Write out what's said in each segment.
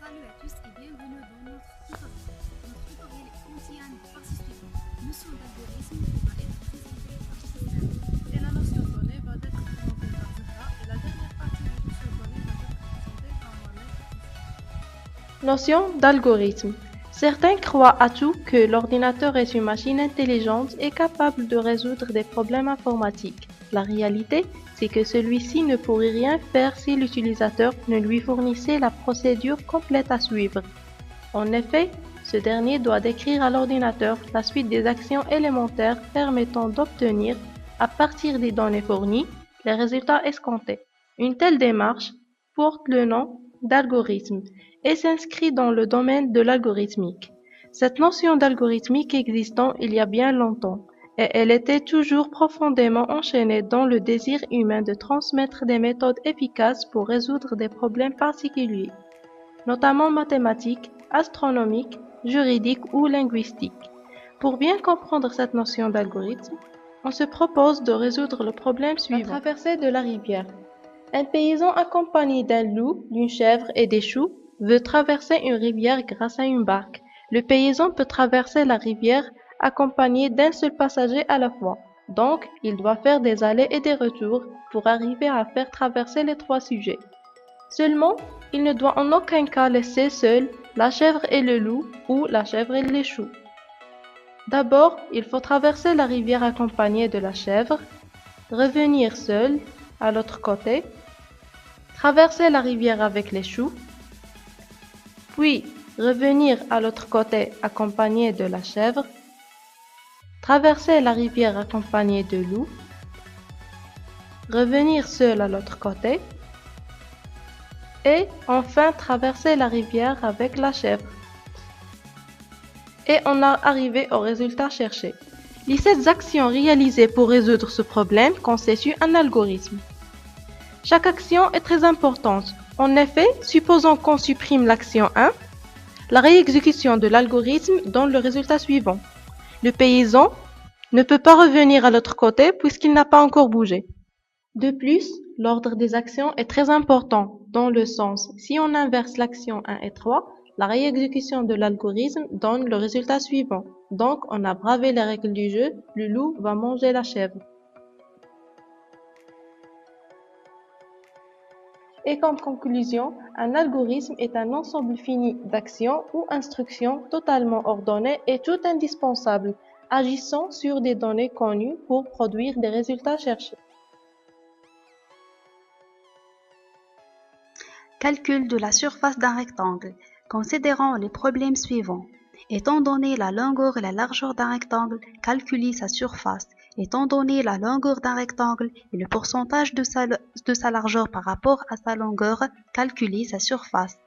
Salut à tous et bienvenue dans notre tutoriel. Notre tutoriel contient une partie suivante. Notion d'algorithme qui va être présentée par Tristan. Et la notion donnée va être présentée par Zahra et la dernière partie de notion donnée va être présentée par moi-même. Notion d'algorithme. Certains croient à tout que l'ordinateur est une machine intelligente et capable de résoudre des problèmes informatiques. La réalité, c'est que celui-ci ne pourrait rien faire si l'utilisateur ne lui fournissait la procédure complète à suivre. En effet, ce dernier doit décrire à l'ordinateur la suite des actions élémentaires permettant d'obtenir, à partir des données fournies, les résultats escomptés. Une telle démarche porte le nom d'algorithme et s'inscrit dans le domaine de l'algorithmique. Cette notion d'algorithmique existant il y a bien longtemps, et elle était toujours profondément enchaînée dans le désir humain de transmettre des méthodes efficaces pour résoudre des problèmes particuliers, notamment mathématiques, astronomiques, juridiques ou linguistiques. Pour bien comprendre cette notion d'algorithme, on se propose de résoudre le problème suivant. La traversée de la rivière. Un paysan accompagné d'un loup, d'une chèvre et des choux veut traverser une rivière grâce à une barque. Le paysan peut traverser la rivière accompagné d'un seul passager à la fois. Donc, il doit faire des allers et des retours pour arriver à faire traverser les trois sujets. Seulement, il ne doit en aucun cas laisser seuls la chèvre et le loup ou la chèvre et les choux. D'abord, il faut traverser la rivière accompagné de la chèvre, revenir seul à l'autre côté, traverser la rivière avec les choux, puis revenir à l'autre côté accompagné de la chèvre, traverser la rivière accompagné de loup, revenir seul à l'autre côté, et enfin traverser la rivière avec la chèvre. Et on a arrivé au résultat cherché. Les 7 actions réalisées pour résoudre ce problème constituent un algorithme. Chaque action est très importante. En effet, supposons qu'on supprime l'action 1, la réexécution de l'algorithme donne le résultat suivant. Le paysan ne peut pas revenir à l'autre côté puisqu'il n'a pas encore bougé. De plus, l'ordre des actions est très important dans le sens, si on inverse l'action 1 et 3, la réexécution de l'algorithme donne le résultat suivant. Donc, on a bravé les règles du jeu, le loup va manger la chèvre. Et comme conclusion, un algorithme est un ensemble fini d'actions ou instructions totalement ordonnées et tout indispensables, agissant sur des données connues pour produire des résultats cherchés. Calcul de la surface d'un rectangle. Considérons les problèmes suivants. Étant donné la longueur et la largeur d'un rectangle, calculez sa surface. Étant donné la longueur d'un rectangle et le pourcentage de sa largeur par rapport à sa longueur, calculez sa surface.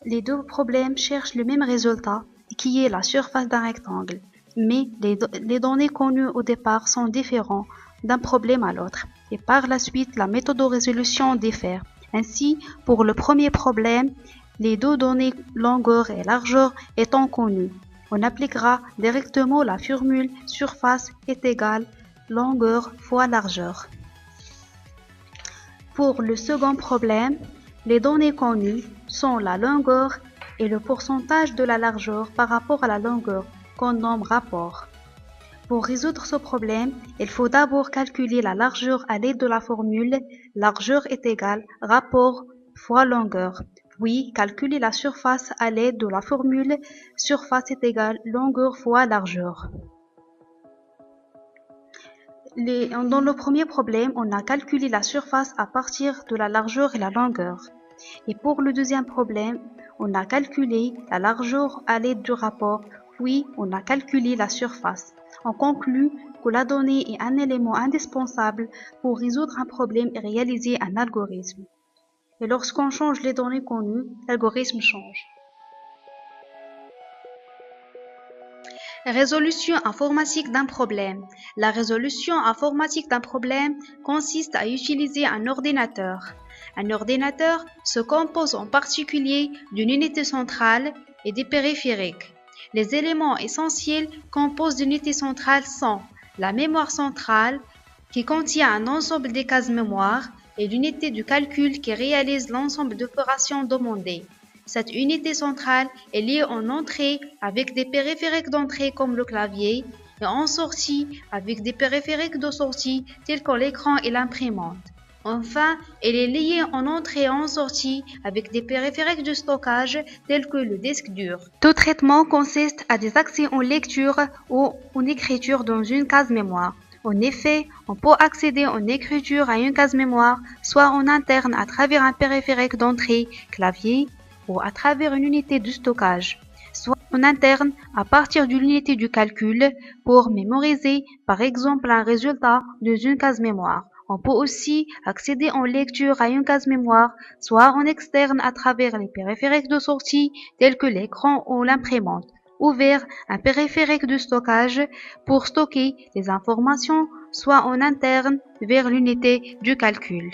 Les deux problèmes cherchent le même résultat, qui est la surface d'un rectangle, mais les données connues au départ sont différentes d'un problème à l'autre, et par la suite la méthode de résolution diffère. Ainsi, pour le premier problème, les deux données longueur et largeur étant connues, on appliquera directement la formule surface est égale longueur fois largeur. Pour le second problème, les données connues sont la longueur et le pourcentage de la largeur par rapport à la longueur, qu'on nomme rapport. Pour résoudre ce problème, il faut d'abord calculer la largeur à l'aide de la formule largeur est égale rapport fois longueur, puis calculer la surface à l'aide de la formule surface est égale longueur fois largeur. Dans le premier problème, on a calculé la surface à partir de la largeur et la longueur. Et pour le deuxième problème, on a calculé la largeur à l'aide du rapport, puis on a calculé la surface. On conclut que la donnée est un élément indispensable pour résoudre un problème et réaliser un algorithme. Et lorsqu'on change les données connues, l'algorithme change. Résolution informatique d'un problème. La résolution informatique d'un problème consiste à utiliser un ordinateur. Un ordinateur se compose en particulier d'une unité centrale et des périphériques. Les éléments essentiels composent l'unité centrale sont la mémoire centrale qui contient un ensemble des cases mémoire, est l'unité du calcul qui réalise l'ensemble d'opérations demandées. Cette unité centrale est liée en entrée avec des périphériques d'entrée comme le clavier et en sortie avec des périphériques de sortie tels que l'écran et l'imprimante. Enfin, elle est liée en entrée et en sortie avec des périphériques de stockage tels que le disque dur. Tout traitement consiste à des accès en lecture ou en écriture dans une case mémoire. En effet, on peut accéder en écriture à une case mémoire, soit en interne à travers un périphérique d'entrée, clavier, ou à travers une unité de stockage, soit en interne à partir de l'unité du calcul pour mémoriser par exemple un résultat dans une case mémoire. On peut aussi accéder en lecture à une case mémoire, soit en externe à travers les périphériques de sortie tels que l'écran ou l'imprimante, ou vers un périphérique de stockage pour stocker les informations, soit en interne vers l'unité du calcul.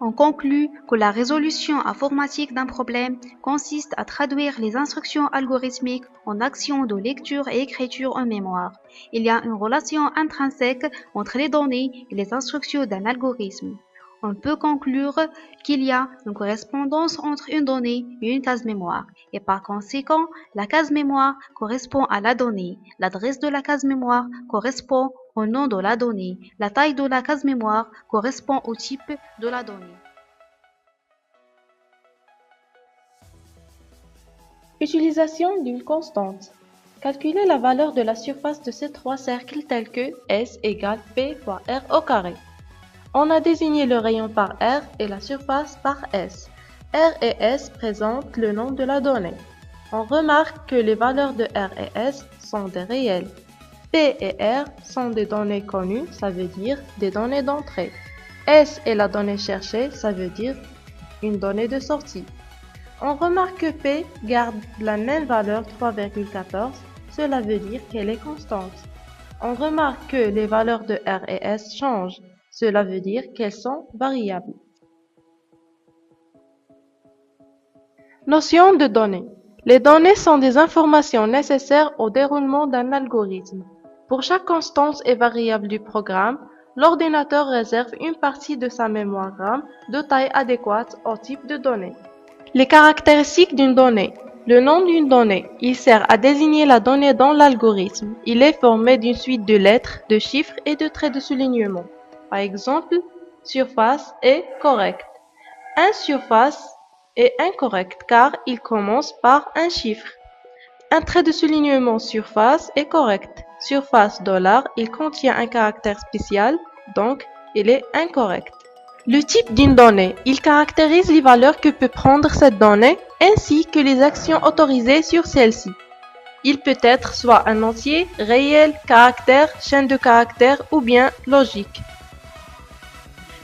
On conclut que la résolution informatique d'un problème consiste à traduire les instructions algorithmiques en actions de lecture et écriture en mémoire. Il y a une relation intrinsèque entre les données et les instructions d'un algorithme. On peut conclure qu'il y a une correspondance entre une donnée et une case mémoire, et par conséquent, la case mémoire correspond à la donnée, l'adresse de la case mémoire correspond au nom de la donnée, la taille de la case mémoire correspond au type de la donnée. Utilisation d'une constante. Calculer la valeur de la surface de ces trois cercles tels que S égale P fois R au carré. On a désigné le rayon par R et la surface par S. R et S présentent le nom de la donnée. On remarque que les valeurs de R et S sont des réels. P et R sont des données connues, ça veut dire des données d'entrée. S est la donnée cherchée, ça veut dire une donnée de sortie. On remarque que P garde la même valeur 3,14, cela veut dire qu'elle est constante. On remarque que les valeurs de R et S changent, cela veut dire qu'elles sont variables. Notion de données. Les données sont des informations nécessaires au déroulement d'un algorithme. Pour chaque constante et variable du programme, l'ordinateur réserve une partie de sa mémoire RAM de taille adéquate au type de données. Les caractéristiques d'une donnée. Le nom d'une donnée. Il sert à désigner la donnée dans l'algorithme. Il est formé d'une suite de lettres, de chiffres et de traits de soulignement. Par exemple, surface est correct. Un surface est incorrect car il commence par un chiffre. Un trait de soulignement surface est correct. Surface $, il contient un caractère spécial, donc il est incorrect. Le type d'une donnée, il caractérise les valeurs que peut prendre cette donnée ainsi que les actions autorisées sur celle-ci. Il peut être soit un entier, réel, caractère, chaîne de caractères ou bien logique.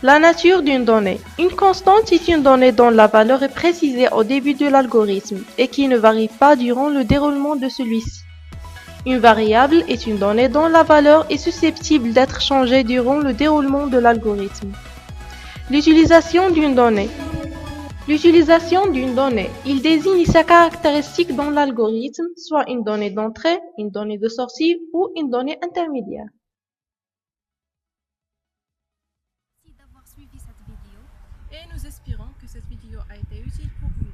La nature d'une donnée. Une constante est une donnée dont la valeur est précisée au début de l'algorithme et qui ne varie pas durant le déroulement de celui-ci. Une variable est une donnée dont la valeur est susceptible d'être changée durant le déroulement de l'algorithme. L'utilisation d'une donnée. L'utilisation d'une donnée. Il désigne sa caractéristique dans l'algorithme, soit une donnée d'entrée, une donnée de sortie ou une donnée intermédiaire. Merci d'avoir suivi cette vidéo. Et nous espérons que cette vidéo a été utile pour vous.